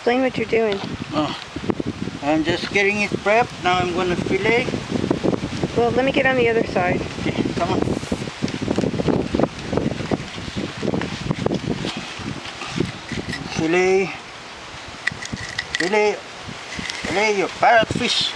explain what you're doing. Oh, I'm just getting it prepped. Now I'm going to fillet. Well, let me get on the other side. Okay, come on. Fillet. Fillet. Fillet your parrot fish.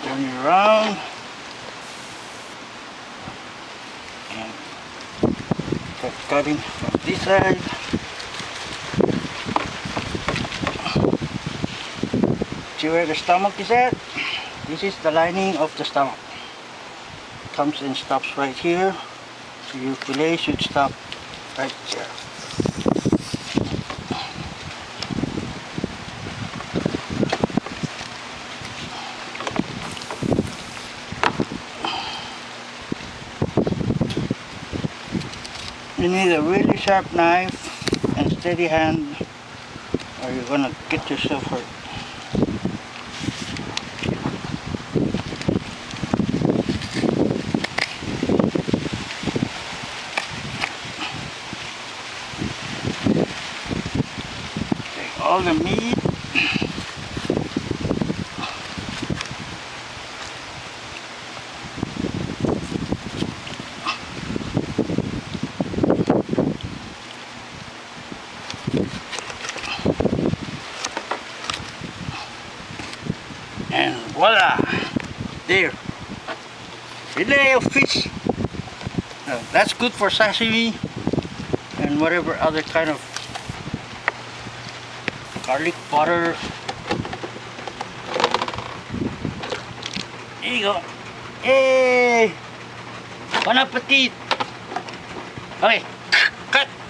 Turn it around and start cutting from this side. See where the stomach is at? This is the lining of the stomach. Comes and stops right here. So your fillet should stop right there. You need a really sharp knife and steady hand, or you're gonna get yourself hurt. Take all the meat. And voila! There! Fillet of fish! That's good for sashimi and whatever other kind of garlic butter. There you go! Hey! Bon appetit! Okay.